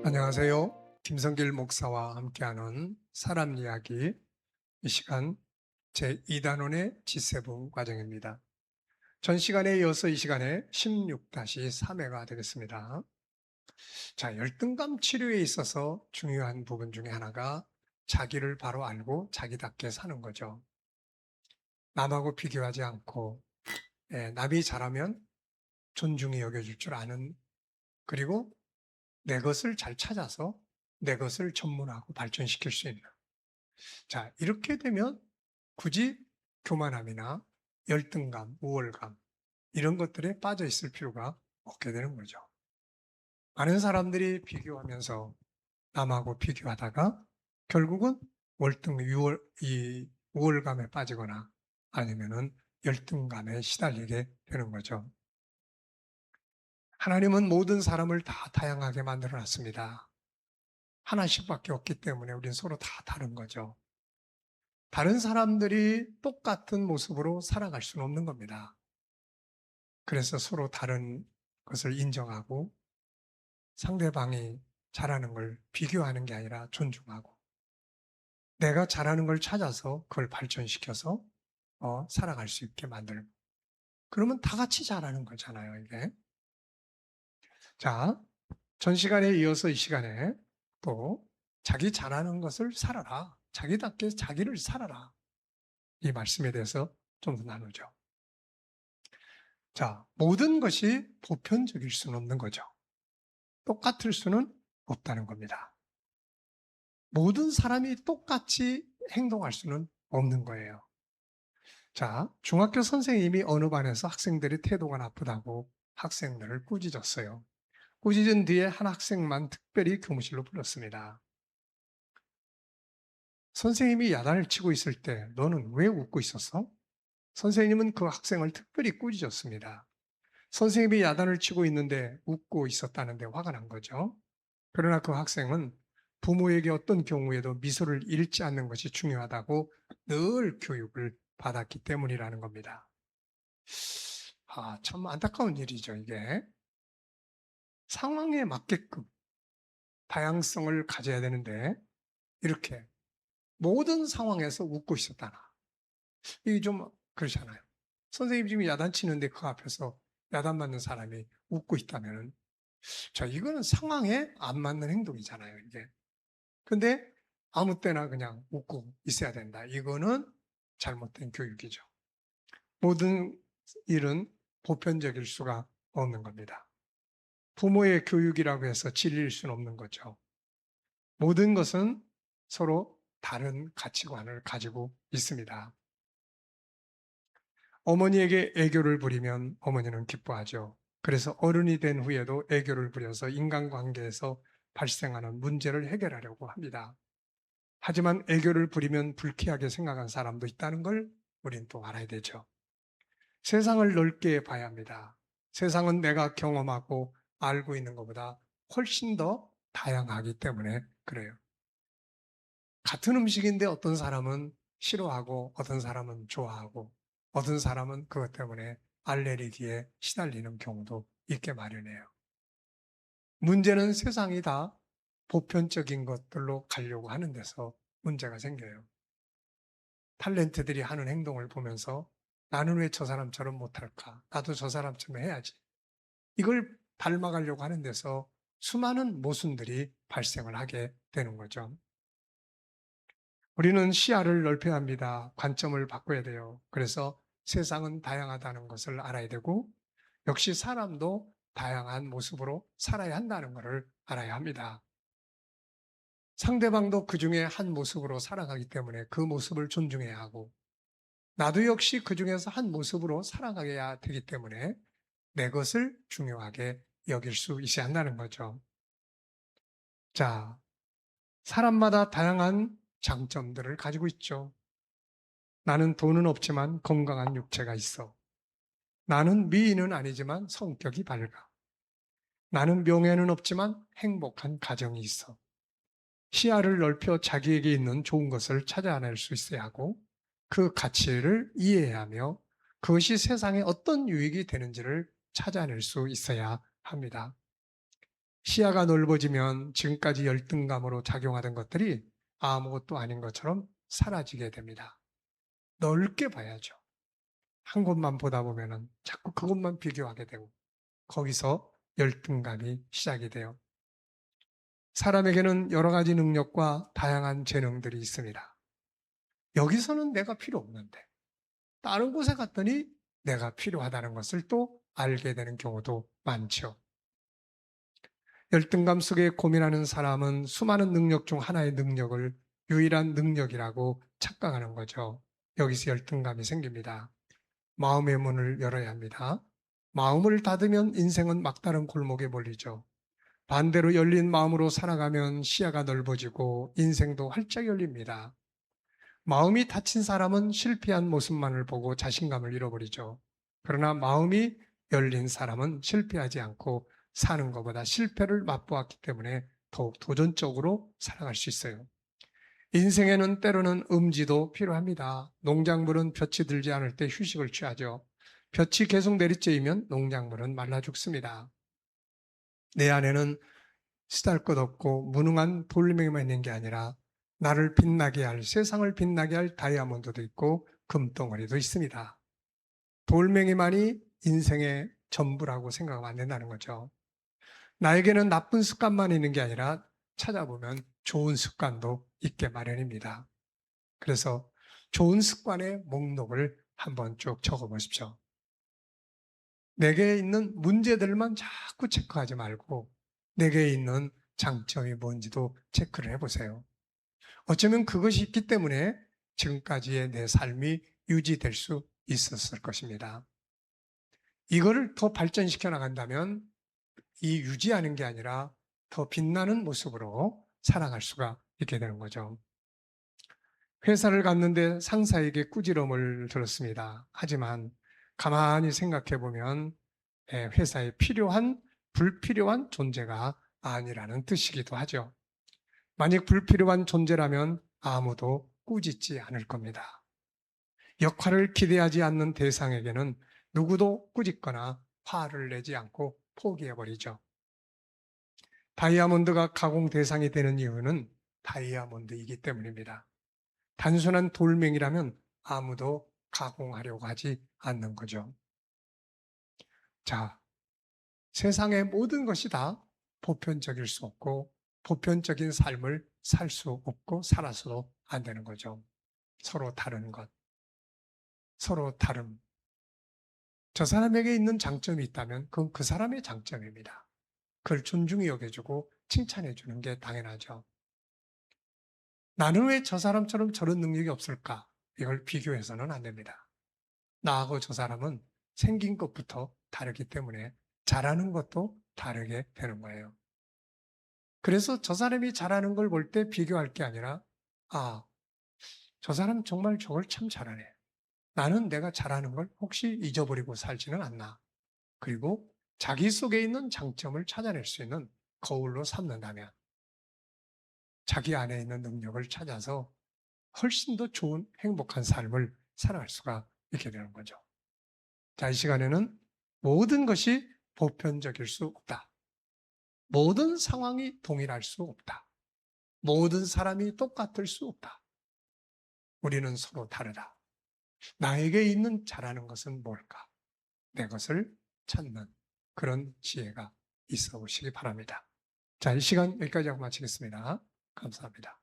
안녕하세요. 김성길 목사와 함께하는 사람 이야기, 이 시간 제2단원의 G7 과정입니다. 전 시간에 이어서 이 시간에 16-3회가 되겠습니다. 자, 열등감 치료에 있어서 중요한 부분 중에 하나가 자기를 바로 알고 자기답게 사는 거죠. 남하고 비교하지 않고, 남이 잘하면 존중히 여겨줄 줄 아는, 그리고 내 것을 잘 찾아서 내 것을 전문화하고 발전시킬 수 있는. 자, 이렇게 되면 굳이 교만함이나 열등감, 우월감, 이런 것들에 빠져 있을 필요가 없게 되는 거죠. 많은 사람들이 비교하면서 남하고 비교하다가 결국은 이 우월감에 빠지거나 아니면은 열등감에 시달리게 되는 거죠. 하나님은 모든 사람을 다 다양하게 만들어 놨습니다. 하나씩밖에 없기 때문에 우린 서로 다 다른 거죠. 다른 사람들이 똑같은 모습으로 살아갈 수는 없는 겁니다. 그래서 서로 다른 것을 인정하고 상대방이 잘하는 걸 비교하는 게 아니라 존중하고 내가 잘하는 걸 찾아서 그걸 발전시켜서 살아갈 수 있게 만들고 그러면 다 같이 잘하는 거잖아요, 이게. 자, 전 시간에 이어서 이 시간에 또 자기 잘하는 것을 살아라. 자기답게 자기를 살아라. 이 말씀에 대해서 좀 더 나누죠. 자, 모든 것이 보편적일 수는 없는 거죠. 똑같을 수는 없다는 겁니다. 모든 사람이 똑같이 행동할 수는 없는 거예요. 자, 중학교 선생님이 어느 반에서 학생들의 태도가 나쁘다고 학생들을 꾸짖었어요. 꾸짖은 뒤에 한 학생만 특별히 교무실로 불렀습니다. 선생님이 야단을 치고 있을 때 너는 왜 웃고 있었어? 선생님은 그 학생을 특별히 꾸짖었습니다. 선생님이 야단을 치고 있는데 웃고 있었다는데 화가 난 거죠. 그러나 그 학생은 부모에게 어떤 경우에도 미소를 잃지 않는 것이 중요하다고 늘 교육을 받았기 때문이라는 겁니다. 참 안타까운 일이죠, 이게. 상황에 맞게끔 다양성을 가져야 되는데 이렇게 모든 상황에서 웃고 있었다나. 이게 좀 그렇잖아요. 선생님이 지금 야단치는데 그 앞에서 야단 맞는 사람이 웃고 있다면 자, 이거는 상황에 안 맞는 행동이잖아요, 이게. 근데 아무 때나 그냥 웃고 있어야 된다. 이거는 잘못된 교육이죠. 모든 일은 보편적일 수가 없는 겁니다. 부모의 교육이라고 해서 진리일 수는 없는 거죠. 모든 것은 서로 다른 가치관을 가지고 있습니다. 어머니에게 애교를 부리면 어머니는 기뻐하죠. 그래서 어른이 된 후에도 애교를 부려서 인간관계에서 발생하는 문제를 해결하려고 합니다. 하지만 애교를 부리면 불쾌하게 생각한 사람도 있다는 걸 우린 또 알아야 되죠. 세상을 넓게 봐야 합니다. 세상은 내가 경험하고 알고 있는 것보다 훨씬 더 다양하기 때문에 그래요. 같은 음식인데 어떤 사람은 싫어하고 어떤 사람은 좋아하고 어떤 사람은 그것 때문에 알레르기에 시달리는 경우도 있게 마련해요. 문제는 세상이 다 보편적인 것들로 가려고 하는 데서 문제가 생겨요. 탤런트들이 하는 행동을 보면서 나는 왜 저 사람처럼 못할까? 나도 저 사람처럼 해야지. 이걸 닮아가려고 하는 데서 수많은 모순들이 발생을 하게 되는 거죠. 우리는 시야를 넓혀야 합니다. 관점을 바꿔야 돼요. 그래서 세상은 다양하다는 것을 알아야 되고 역시 사람도 다양한 모습으로 살아야 한다는 것을 알아야 합니다. 상대방도 그 중에 한 모습으로 살아가기 때문에 그 모습을 존중해야 하고 나도 역시 그 중에서 한 모습으로 살아가야 되기 때문에 내 것을 중요하게 여길 수 있어야 한다는 거죠. 자, 사람마다 다양한 장점들을 가지고 있죠. 나는 돈은 없지만 건강한 육체가 있어. 나는 미인은 아니지만 성격이 밝아. 나는 명예는 없지만 행복한 가정이 있어. 시야를 넓혀 자기에게 있는 좋은 것을 찾아낼 수 있어야 하고 그 가치를 이해하며 그것이 세상에 어떤 유익이 되는지를 찾아낼 수 있어야 합니다. 시야가 넓어지면 지금까지 열등감으로 작용하던 것들이 아무것도 아닌 것처럼 사라지게 됩니다. 넓게 봐야죠. 한 곳만 보다 보면은 자꾸 그것만 비교하게 되고 거기서 열등감이 시작이 돼요. 사람에게는 여러 가지 능력과 다양한 재능들이 있습니다. 여기서는 내가 필요 없는데 다른 곳에 갔더니 내가 필요하다는 것을 또 알게 되는 경우도 많죠. 열등감 속에 고민하는 사람은 수많은 능력 중 하나의 능력을 유일한 능력이라고 착각하는 거죠. 여기서 열등감이 생깁니다. 마음의 문을 열어야 합니다. 마음을 닫으면 인생은 막다른 골목에 몰리죠. 반대로 열린 마음으로 살아가면 시야가 넓어지고 인생도 활짝 열립니다. 마음이 닫힌 사람은 실패한 모습만을 보고 자신감을 잃어버리죠. 그러나 마음이 열린 사람은 실패하지 않고 사는 것보다 실패를 맛보았기 때문에 더욱 도전적으로 살아갈 수 있어요. 인생에는 때로는 음지도 필요합니다. 농작물은 볕이 들지 않을 때 휴식을 취하죠. 볕이 계속 내리쬐이면 농작물은 말라 죽습니다. 내 안에는 쓰잘것없고 무능한 돌멩이만 있는 게 아니라 나를 빛나게 할, 세상을 빛나게 할 다이아몬드도 있고 금덩어리도 있습니다. 돌멩이만이 인생의 전부라고 생각하면 안 된다는 거죠. 나에게는 나쁜 습관만 있는 게 아니라 찾아보면 좋은 습관도 있게 마련입니다. 그래서 좋은 습관의 목록을 한번 쭉 적어 보십시오. 내게 있는 문제들만 자꾸 체크하지 말고 내게 있는 장점이 뭔지도 체크를 해보세요. 어쩌면 그것이 있기 때문에 지금까지의 내 삶이 유지될 수 있었을 것입니다. 이거를 더 발전시켜 나간다면 이 유지하는 게 아니라 더 빛나는 모습으로 살아갈 수가 있게 되는 거죠. 회사를 갔는데 상사에게 꾸지람을 들었습니다. 하지만 가만히 생각해 보면 회사에 필요한 불필요한 존재가 아니라는 뜻이기도 하죠. 만약 불필요한 존재라면 아무도 꾸짖지 않을 겁니다. 역할을 기대하지 않는 대상에게는 누구도 꾸짖거나 화를 내지 않고 포기해버리죠. 다이아몬드가 가공 대상이 되는 이유는 다이아몬드이기 때문입니다. 단순한 돌멩이라면 아무도 가공하려고 하지 않는 거죠. 자, 세상의 모든 것이 다 보편적일 수 없고 보편적인 삶을 살 수 없고 살아서도 안 되는 거죠. 서로 다른 것, 서로 다름. 저 사람에게 있는 장점이 있다면 그건 그 사람의 장점입니다. 그걸 존중히 여겨주고 칭찬해 주는 게 당연하죠. 나는 왜 저 사람처럼 저런 능력이 없을까? 이걸 비교해서는 안 됩니다. 나하고 저 사람은 생긴 것부터 다르기 때문에 잘하는 것도 다르게 되는 거예요. 그래서 저 사람이 잘하는 걸 볼 때 비교할 게 아니라, 아, 저 사람 정말 저걸 참 잘하네. 나는 내가 잘하는 걸 혹시 잊어버리고 살지는 않나. 그리고 자기 속에 있는 장점을 찾아낼 수 있는 거울로 삼는다면 자기 안에 있는 능력을 찾아서 훨씬 더 좋은 행복한 삶을 살아갈 수가 있게 되는 거죠. 자, 이 시간에는 모든 것이 보편적일 수 없다. 모든 상황이 동일할 수 없다. 모든 사람이 똑같을 수 없다. 우리는 서로 다르다. 나에게 있는 잘하는 것은 뭘까? 내 것을 찾는 그런 지혜가 있어 보시기 바랍니다. 자, 이 시간 여기까지 하고 마치겠습니다. 감사합니다.